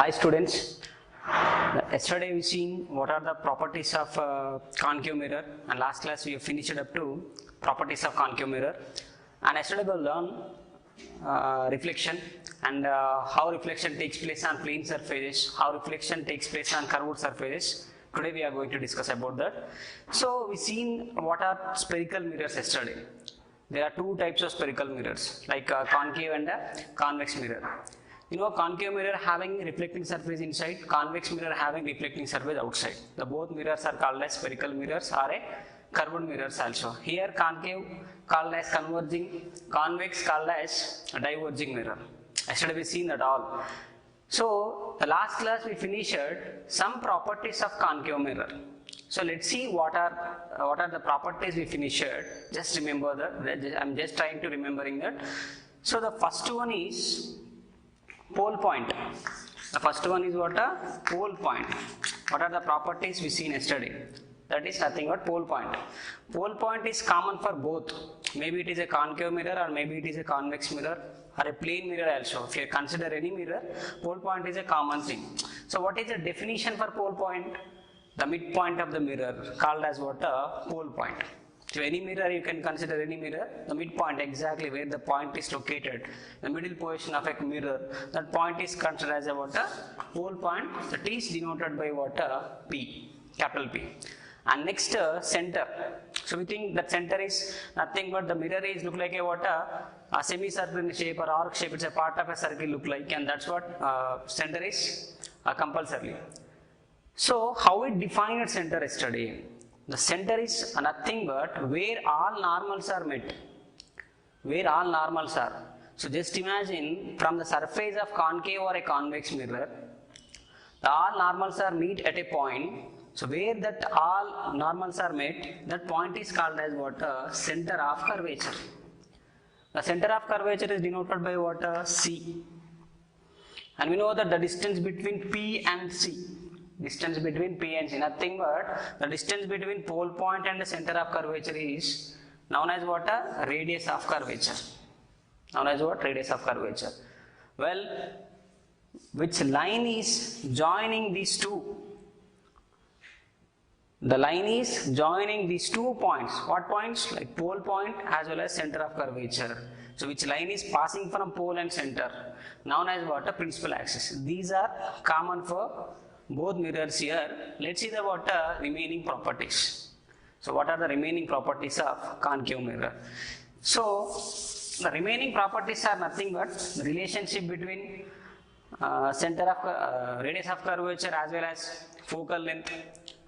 Hi students, yesterday we seen what are the properties of concave mirror, and last class we have finished up to properties of concave mirror, and yesterday we learned reflection and how reflection takes place on plane surfaces, how reflection takes place on curved surfaces. Today we are going to discuss about that. So we seen what are spherical mirrors yesterday. There are two types of spherical mirrors, like concave and convex mirror. You know, concave mirror having reflecting surface inside, convex mirror having reflecting surface outside. The both mirrors are called as spherical mirrors or a curved mirrors also. Here concave called as converging, convex called as a diverging mirror. Yesterday we seen that all. So the last class we finished some properties of concave mirror. So let's see what are the properties we finished. Just remember that. I'm just trying to remembering that. So the first one is pole point. The first one is what? A pole point. What are the properties we seen yesterday? That is nothing but pole point. Pole point is common for both. Maybe it is a concave mirror or maybe it is a convex mirror or a plane mirror also. If you consider any mirror, pole point is a common thing. So what is the definition for pole point? The midpoint of the mirror called as what? A pole point. So any mirror, you can consider any mirror, the midpoint exactly where the point is located, the middle position of a mirror, that point is considered as a what? A pole point. That is denoted by what? A P, capital P. And next center. So we think that center is nothing but the mirror is look like a what? A semicircular shape or arc shape. It's a part of a circle look like, and that's what center is compulsorily. So how we define center yesterday? The center is nothing but where all normals are met. Where all normals are. So just imagine from the surface of concave or a convex mirror, all normals are meet at a point. So where that all normals are met, that point is called as what? A center of curvature. The center of curvature is denoted by what? C. And we know that the distance between P and C. Distance between P and C, nothing but the distance between pole point and the center of curvature is known as what? A radius of curvature. Known as what? Radius of curvature. Well, which line is joining these two? The line is joining these 2 points. What points? Like pole point as well as center of curvature. So which line is passing from pole and center? Known as what? A principal axis. These are common for both mirrors here. Let's see the what remaining properties. So what are the remaining properties of concave mirror? So the remaining properties are nothing but the relationship between center of radius of curvature as well as focal length,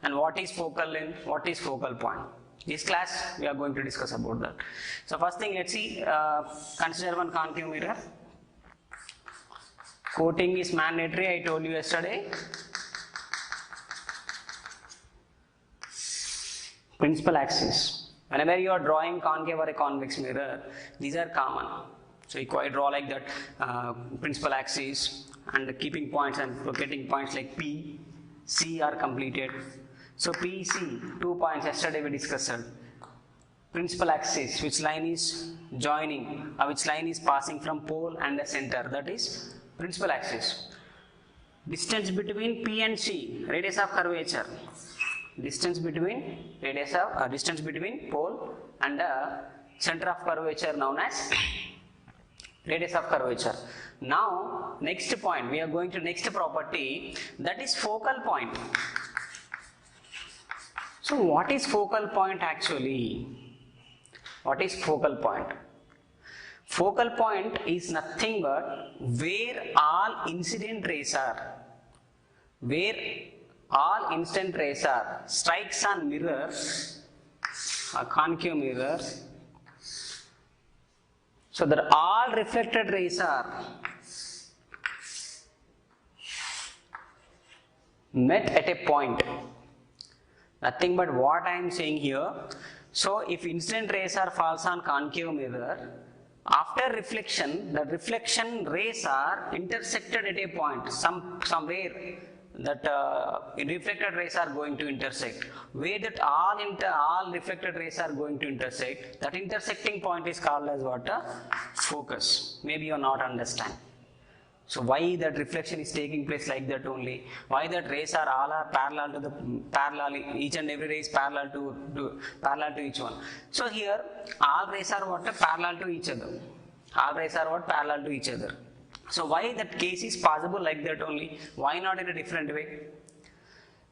and what is focal length, what is focal point. This class we are going to discuss about that. So first thing, let's see, consider one concave mirror. Coating is mandatory, I told you yesterday. Principal axis. Whenever you are drawing concave or a convex mirror, these are common. So you quite draw like that principal axis, and the keeping points and locating points like P, C are completed. So P, C, 2 points yesterday we discussed. Principal axis, which line is joining, which line is passing from pole and the center, that is principal axis. Distance between P and C, radius of curvature. Distance between distance between pole and the center of curvature known as radius of curvature. Now next point, we are going to next property, that is focal point. So what is focal point actually? What is focal point? Focal point is nothing but where all incident rays are. Where all incident rays are strikes on mirror, a concave mirror, so that all reflected rays are met at a point. Nothing but what I am saying here. So if incident rays are falls on concave mirror, after reflection, the reflection rays are intersected at a point, somewhere that reflected rays are going to intersect. Where that all reflected rays are going to intersect, that intersecting point is called as what? A focus. Maybe you are not understand. So why that reflection is taking place like that only? Why that rays are all are parallel to the parallel, each and every ray is parallel to each one. So here all rays are what? Parallel to each other. All rays are what? Parallel to each other. So why that case is possible like that only? Why not in a different way?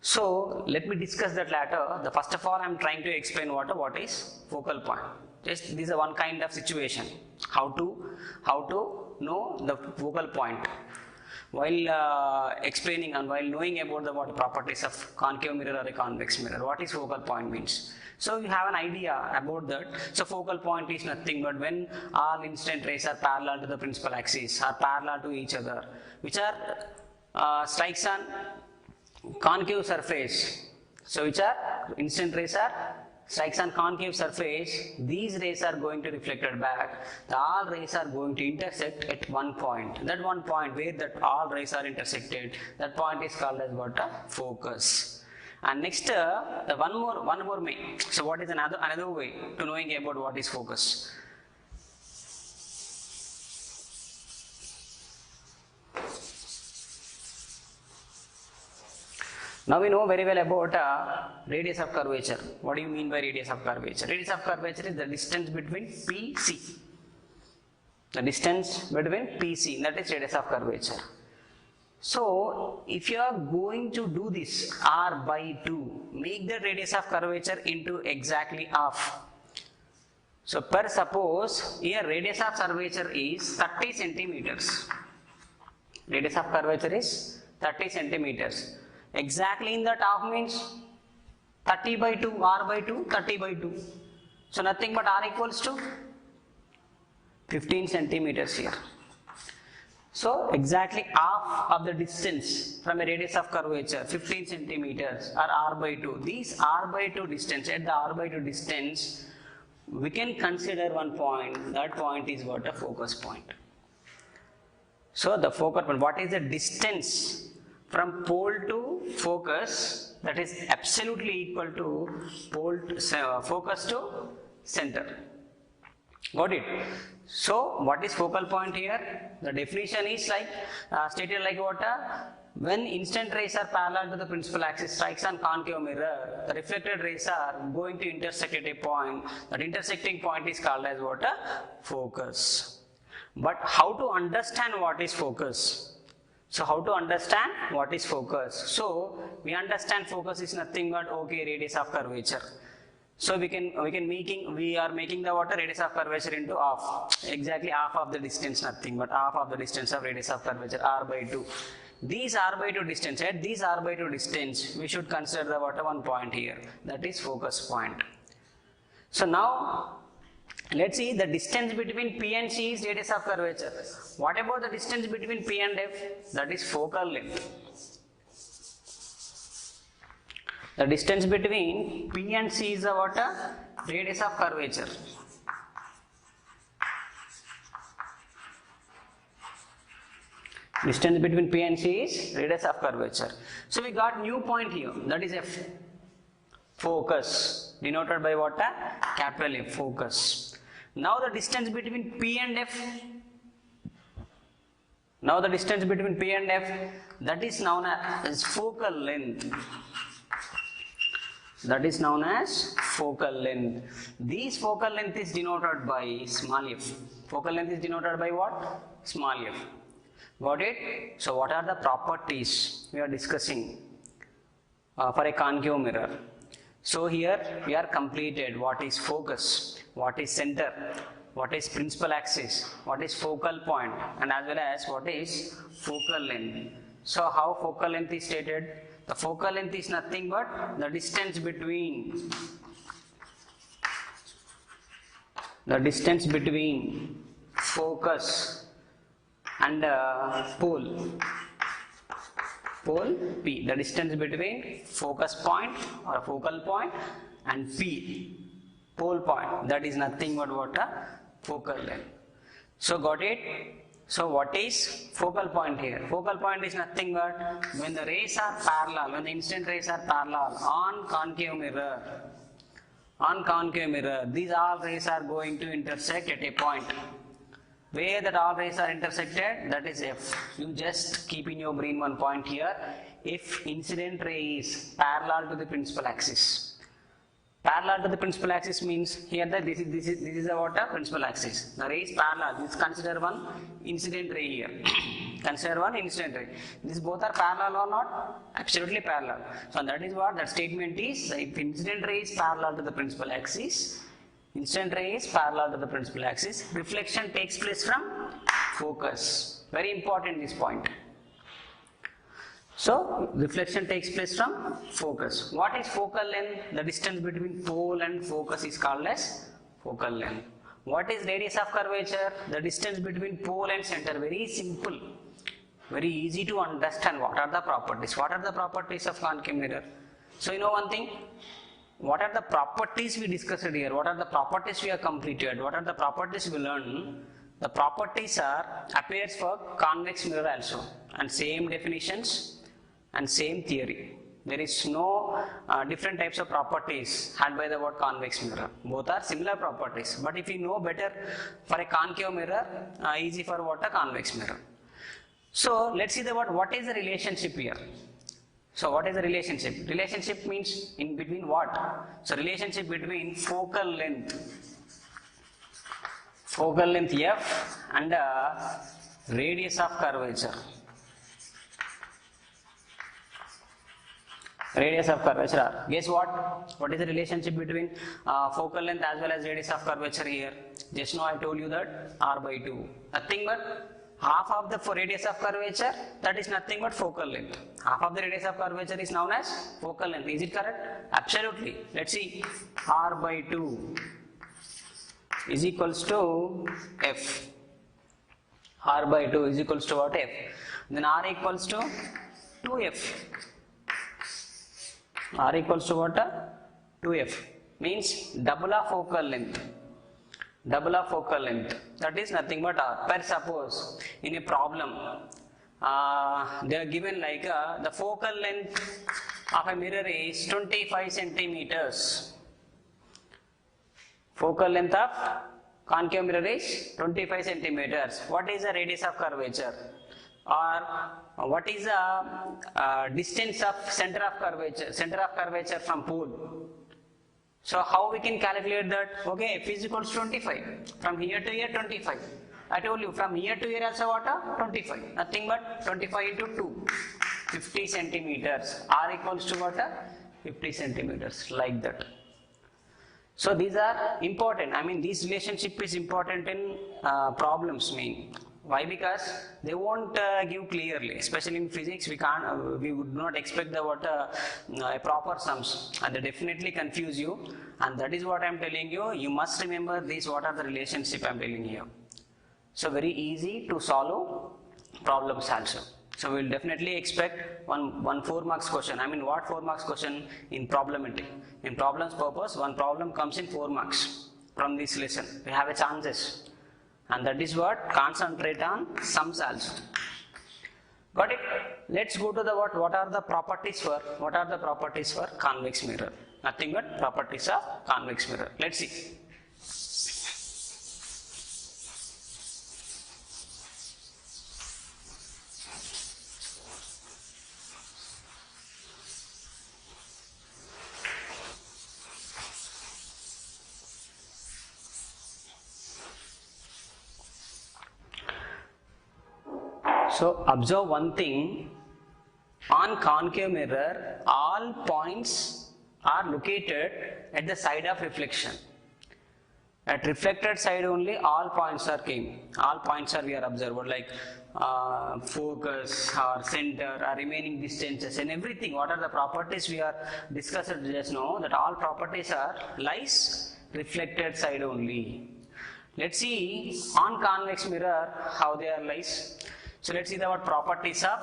So let me discuss that later. The first of all, I am trying to explain what is focal point. Just this is one kind of situation. How to know the focal point. While explaining and while knowing about the what properties of concave mirror or a convex mirror, what is focal point means. So you have an idea about that. So focal point is nothing but when all incident rays are parallel to the principal axis, are parallel to each other, which are strikes on concave surface. So which are incident rays are strikes on concave surface. These rays are going to reflected back. The all rays are going to intersect at one point. That one point where that all rays are intersected, that point is called as what? A focus. And next, one more way. So what is another way to knowing about what is focus? Now we know very well about radius of curvature. What do you mean by radius of curvature? Radius of curvature is the distance between PC. The distance between PC, that is radius of curvature. So if you are going to do this r by 2, make the radius of curvature into exactly half. So per suppose here radius of curvature is 30 centimeters. Radius of curvature is 30 centimeters. Exactly in that half means 30 by 2, r by 2, 30 by 2. So nothing but r equals to 15 centimeters here. So exactly half of the distance from a radius of curvature, 15 centimeters or r by 2. These r by 2 distance, at the r by 2 distance, we can consider one point. That point is what? A focus point. So the focus point, what is the distance from pole to focus? That is absolutely equal to focus to center. Got it? So what is focal point here? The definition is like stated like what? When incident rays are parallel to the principal axis, strikes on concave mirror, the reflected rays are going to intersect at a point. That intersecting point is called as what? Focus. But how to understand what is focus? So how to understand what is focus? So we understand focus is nothing but radius of curvature. So we are making the what? Radius of curvature into half. Exactly half of the distance, nothing but half of the distance of radius of curvature, r by 2. These r by 2 distance, at these r by 2 distance, we should consider the what? One point here. That is focus point. So now let's see the distance between P and C is radius of curvature. What about the distance between P and F? That is focal length. The distance between P and C is the what? Radius of curvature. Distance between P and C is radius of curvature. So we got new point here. That is F. Focus. Denoted by what? Capital F. Focus. Now the distance between P and F. Now the distance between P and F, that is known as focal length. That is known as focal length. This focal length is denoted by small f. Focal length is denoted by what? Small f. Got it? So what are the properties we are discussing for a concave mirror? So here we are completed what is focus, what is center, what is principal axis, what is focal point, and as well as what is focal length. So how focal length is stated? The focal length is nothing but the distance between focus and pole P. The distance between focus point or focal point and P, pole point, that is nothing but what? Focal length. So got it? So what is focal point here? Focal point is nothing but when the rays are parallel, when the incident rays are parallel on concave mirror, these all rays are going to intersect at a point. where that all rays are intersected, that is F. You just keep in your brain one point here. If incident ray is parallel to the principal axis. Parallel to the principal axis means here that this is about a principal axis. The ray is parallel. This consider one incident ray here. Consider one incident ray. These both are parallel or not? Absolutely parallel. So that is what that statement is. If incident ray is parallel to the principal axis, incident ray is parallel to the principal axis, reflection takes place from focus. Very important this point. So reflection takes place from focus. What is focal length? The distance between pole and focus is called as focal length. What is radius of curvature? The distance between pole and center. Very simple. Very easy to understand. What are the properties? What are the properties of concave mirror? So you know one thing. What are the properties we discussed here? What are the properties we have completed? What are the properties we learned? The properties are appears for convex mirror also, and same definitions and same theory. There is no different types of properties had by the word convex mirror. Both are similar properties. But if you know better for a concave mirror, easy for what a convex mirror. So let's see the word. What is the relationship here? So what is the relationship? Relationship means in between what? So relationship between focal length F and radius of curvature. Radius of curvature R. Guess what? What is the relationship between focal length as well as radius of curvature here? Just now I told you that R by 2. Nothing but half of the radius of curvature, that is nothing but focal length. Half of the radius of curvature is known as focal length. Is it correct? Absolutely. Let's see. R by 2 is equals to F. R by 2 is equals to what? F. Then R equals to 2F. R equals to what? 2F. Means double of focal length. Double of focal length. That is nothing but R. Per suppose in a problem, they are given like the focal length of a mirror is 25 centimeters. Focal length of concave mirror is 25 centimeters. What is the radius of curvature? Or what is the distance of center of curvature from pole? So how we can calculate that? Okay, F is equals to 25. From here to here 25. I told you from here to here also what? 25. Nothing but 25 into 2. 50 centimeters. R equals to what? 50 centimeters. Like that. So these are important. I mean, this relationship is important in problems main. Why? Because they won't give clearly, especially in physics. We would not expect the proper sums, and they definitely confuse you. And that is what I am telling you. You must remember this. What are the relationship I am telling you? So very easy to solve problems also. So we will definitely expect one 4 marks question. I mean, what 4 marks question in problematic? In problems purpose, one problem comes in 4 marks from this lesson. We have a chances. And that is what concentrate on sums also. Got it? Let's go to the what are the properties for convex mirror? Nothing but properties of convex mirror. Let's see. So observe one thing, on concave mirror all points are located at the side of reflection. At reflected side only all points are we are observed, like focus or center or remaining distances and everything. What are the properties we are discussed just now? That all properties are lies reflected side only. Let's see on convex mirror how they are lies. So let's see the properties of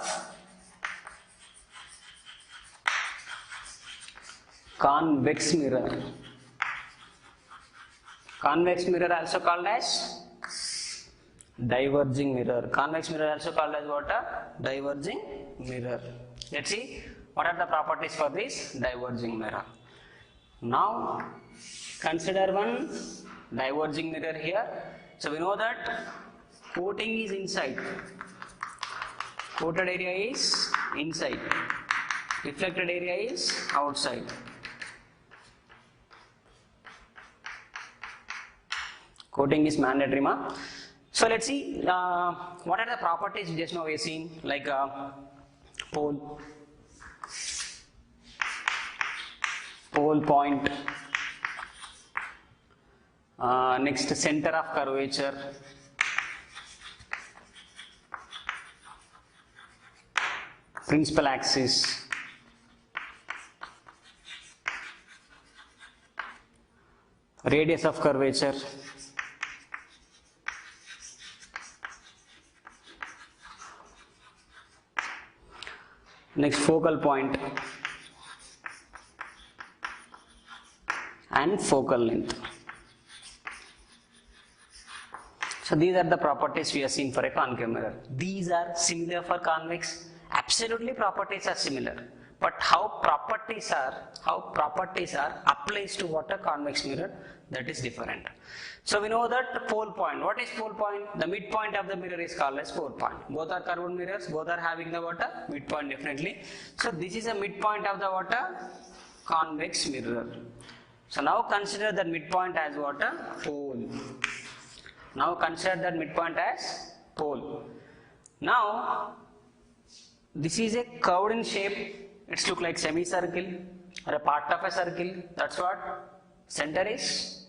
convex mirror. Convex mirror also called as diverging mirror. Convex mirror also called as what? Diverging mirror. Let's see what are the properties for this diverging mirror. Now consider one diverging mirror here. So we know that Coating is inside. Coated area is inside. Reflected area is outside. Coating is mandatory, ma. So let's see what are the properties just now we have seen, like pole point, next center of curvature, principal axis, radius of curvature, next focal point and focal length. So these are the properties we have seen for a concave mirror. These are similar for convex. Absolutely properties are similar. But how properties are applies to what a convex mirror, that is different. So we know that pole point. What is pole point? The midpoint of the mirror is called as pole point. Both are curved mirrors. Both are having the what? Midpoint definitely. So this is a midpoint of the what? Convex mirror. So now consider that midpoint as what? Pole. Now consider that midpoint as pole. Now this is a curved in shape. It's look like semicircle or a part of a circle. That's what center is.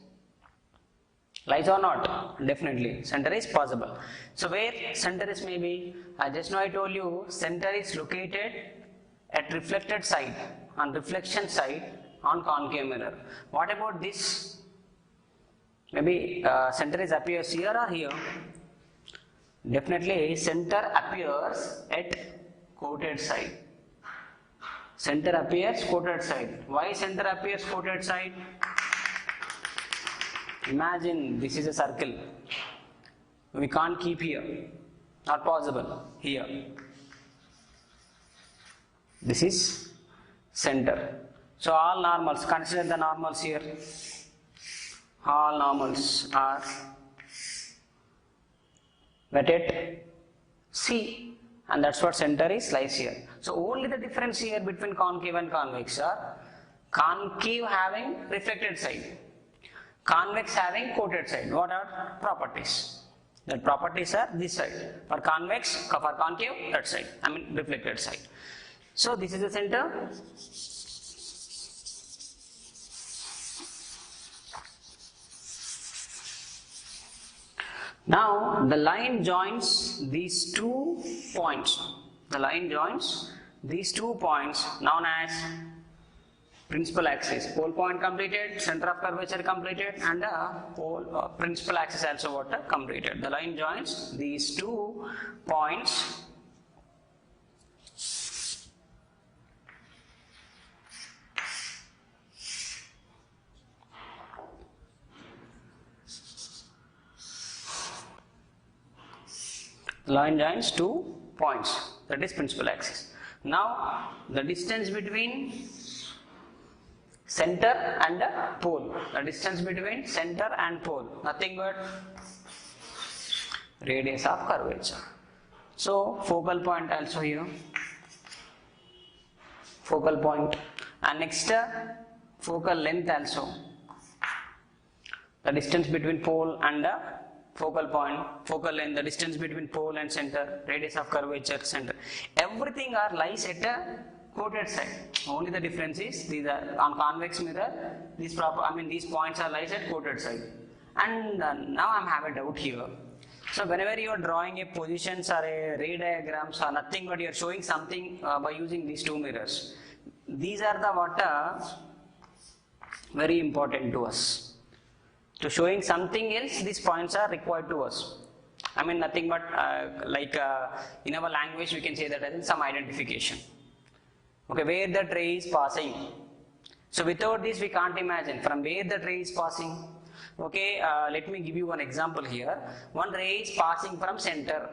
Lies or not? Definitely. Center is possible. So where center is maybe, just now I told you, center is located at reflected side, on reflection side on concave mirror. What about this? Maybe center is appears here or here. Definitely center appears at coated side. Center appears coated side. Why center appears coated side? Imagine this is a circle. We can't keep here. Not possible. Here. This is center. So all normals, consider the normals here. All normals are at C. And that's what center is, lies here. So only the difference here between concave and convex are concave having reflected side, convex having coated side. What are properties? The properties are this side. For convex, for concave, that side. I mean reflected side. So this is the center. Now the line joins these 2 points. The line joins these 2 points known as principal axis. Pole point completed, center of curvature completed, and the principal axis also what completed. The line joins these 2 points. Line joins 2 points, that is principal axis. Now the distance between center and pole, the distance between center and pole, nothing but radius of curvature. So focal point also here, focal point, and next focal length also, the distance between pole and focal point, focal length, the distance between pole and center, radius of curvature, center. Everything are lies at a coated side. Only the difference is these are on convex mirror. These points are lies at coated side. And now I have a doubt here. So whenever you are drawing a positions or a ray diagrams or nothing but you are showing something by using these 2 mirrors. These are the what very important to us. To showing something else, these points are required to us. I mean nothing but in our language we can say that as some identification. Okay, where the ray is passing. So without this we can't imagine from where the ray is passing. Okay, let me give you one example here. One ray is passing from center.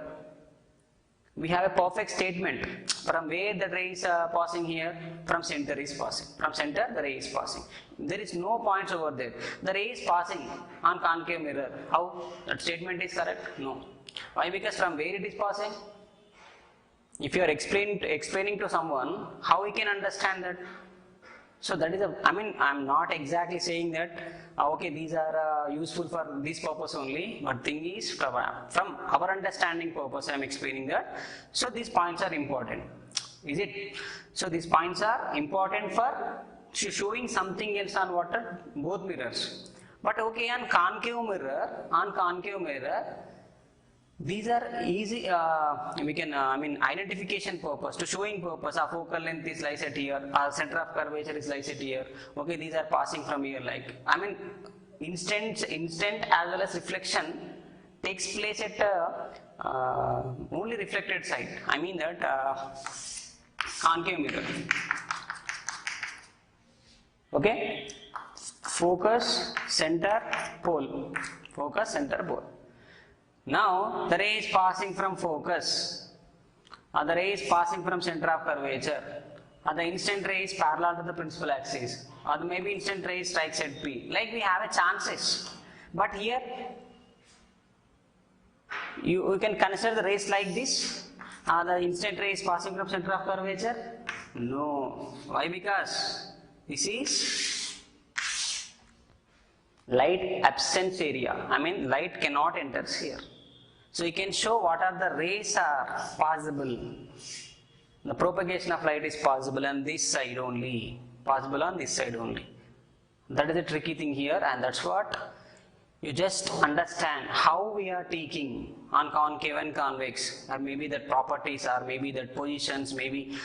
We have a perfect statement from where the ray is passing here, from center is passing. From center the ray is passing. There is no points over there. The ray is passing on concave mirror. How? That statement is correct? No. Why? Because from where it is passing? If you are explaining to someone, how he can understand that? So that is I mean, I'm not exactly saying that, okay, these are useful for this purpose only, but thing is, from our understanding purpose, I'm explaining that. So these points are important. Is it? So these points are important for showing something else on water, both mirrors. But okay, on concave mirror, these are easy, we can, identification purpose, to showing purpose, our focal length is lies at here, our center of curvature is lies at here, okay, these are passing from here, like, instant as well as reflection takes place at only reflected side, concave mirror, okay, focus, center, pole. Now, the ray is passing from focus, the ray is passing from center of curvature, the instant ray is parallel to the principal axis, or maybe instant ray strikes at P. Like we have a chances, but here you can consider the rays like this. The instant ray is passing from center of curvature. No, why? Because this is light absence area. Light cannot enter here. So you can show what are the rays are possible. The propagation of light is possible on this side only. That is the tricky thing here, and that's what you just understand how we are taking on concave and convex, or maybe that properties, or maybe that positions, maybe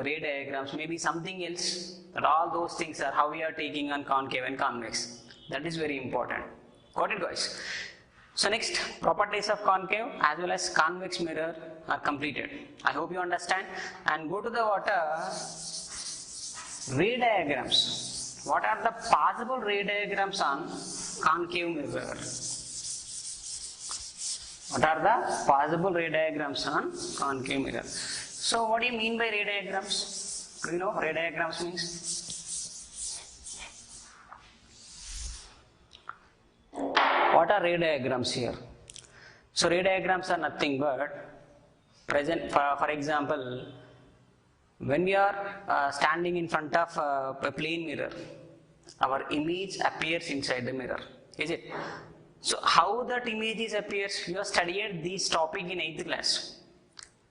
ray diagrams, maybe something else. That all those things are how we are taking on concave and convex. That is very important. Got it, guys? So next, properties of concave as well as convex mirror are completed. I hope you understand. And go to the ray diagrams. What are the possible ray diagrams on concave mirror? What are the possible ray diagrams on concave mirror? So what do you mean by ray diagrams? Do you know ray diagrams means? What are ray diagrams here? So ray diagrams are nothing but present. For example, when we are standing in front of a plane mirror, our image appears inside the mirror. Is it? So how that image appears? You have studied this topic in 8th class.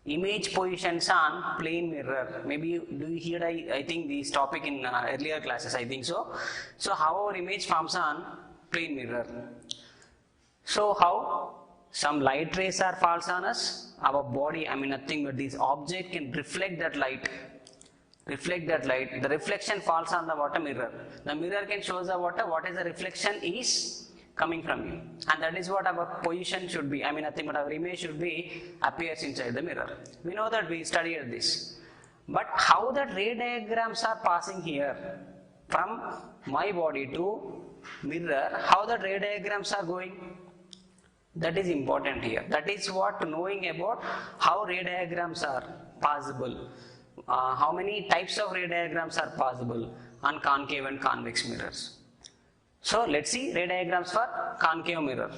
Image positions on plane mirror. Maybe do you hear? I think this topic in earlier classes. I think so. So how our image forms on plane mirror? So how some light rays are falls on us, our body, nothing but this object can reflect that light. The reflection falls on the water mirror. The mirror can show the water what is the reflection is coming from you, and that is what our position should be. Nothing but our image should be appears inside the mirror. We know that, we studied this. But how the ray diagrams are passing here from my body to mirror, how the ray diagrams are going? That is important here. That is what knowing about how ray diagrams are possible. How many types of ray diagrams are possible on concave and convex mirrors. So let's see ray diagrams for concave mirror.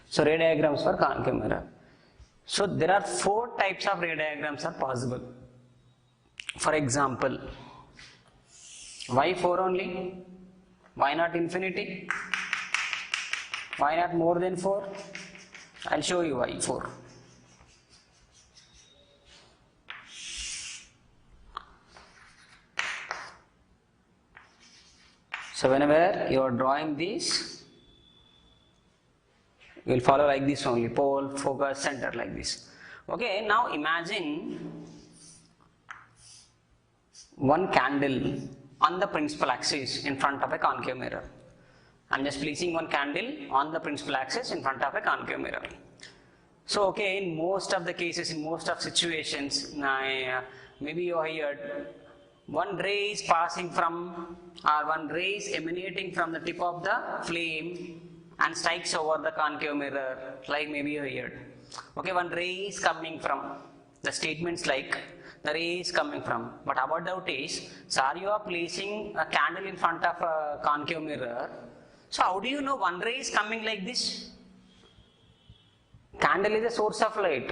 So ray diagrams for concave mirror. So there are 4 types of ray diagrams are possible. For example, why 4 only? Why not infinity? Why not more than 4? I'll show you why 4. So whenever you are drawing this, you will follow like this only, pole, focus, center, like this. Okay, now imagine one candle on the principal axis in front of a concave mirror. I am just placing one candle on the principal axis in front of a concave mirror. So okay, in most of the cases, in most of situations, maybe you heard one ray is passing from, or one ray is emanating from the tip of the flame and strikes over the concave mirror, like maybe here. Okay, one ray is coming from, the statements like the ray is coming from. But our doubt is, sir, you are placing a candle in front of a concave mirror. So how do you know one ray is coming like this? Candle is a source of light.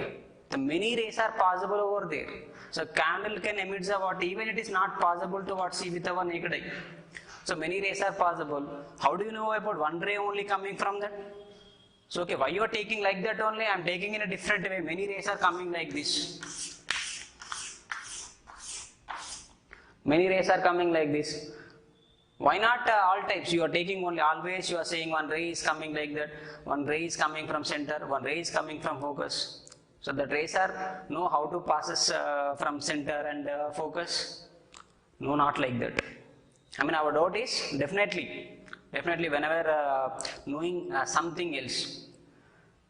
The many rays are possible over there. So candle can emit the what, even it is not possible to what see with our naked eye. So many rays are possible. How do you know about one ray only coming from that? So okay, why you are taking like that only? I am taking in a different way. Many rays are coming like this. Many rays are coming like this. Why not all types? You are taking only, always you are saying one ray is coming like that, one ray is coming from center, one ray is coming from focus. So the rays are know how to passes from center and focus. No, not like that. I mean, our doubt is definitely whenever knowing something else,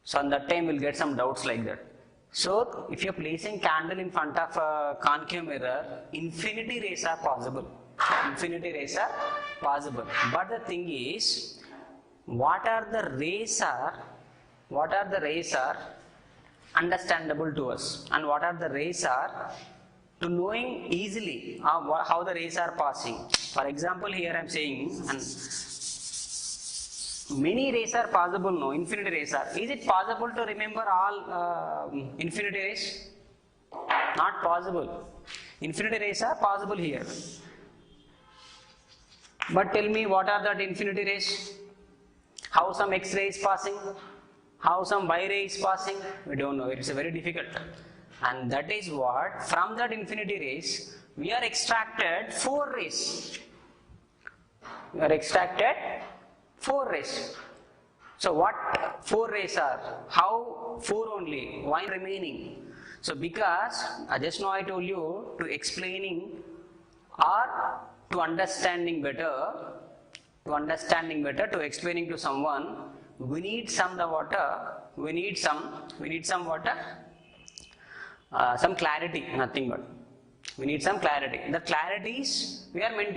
so on that time we'll get some doubts like that. So if you're placing candle in front of a concave mirror, infinity rays are possible. Infinity rays are possible. But the thing is, what are the rays are understandable to us, and what are the rays are to knowing easily how the rays are passing. For example, here I am saying, and many rays are possible, no, infinity rays are. Is it possible to remember all infinity rays? Not possible. Infinity rays are possible here. But tell me, what are that infinity rays? How some X-ray is passing? How some Y-ray is passing? We don't know. It is very difficult. And that is what, from that infinity rays, we are extracted 4 rays. We are extracted 4 rays. So what 4 rays are? How 4 only? Why remaining? So because, just now I told you, to explaining or to understanding better, to explaining to someone, we need some water, some clarity, nothing but. We need some clarity. The clarity is, we are maintaining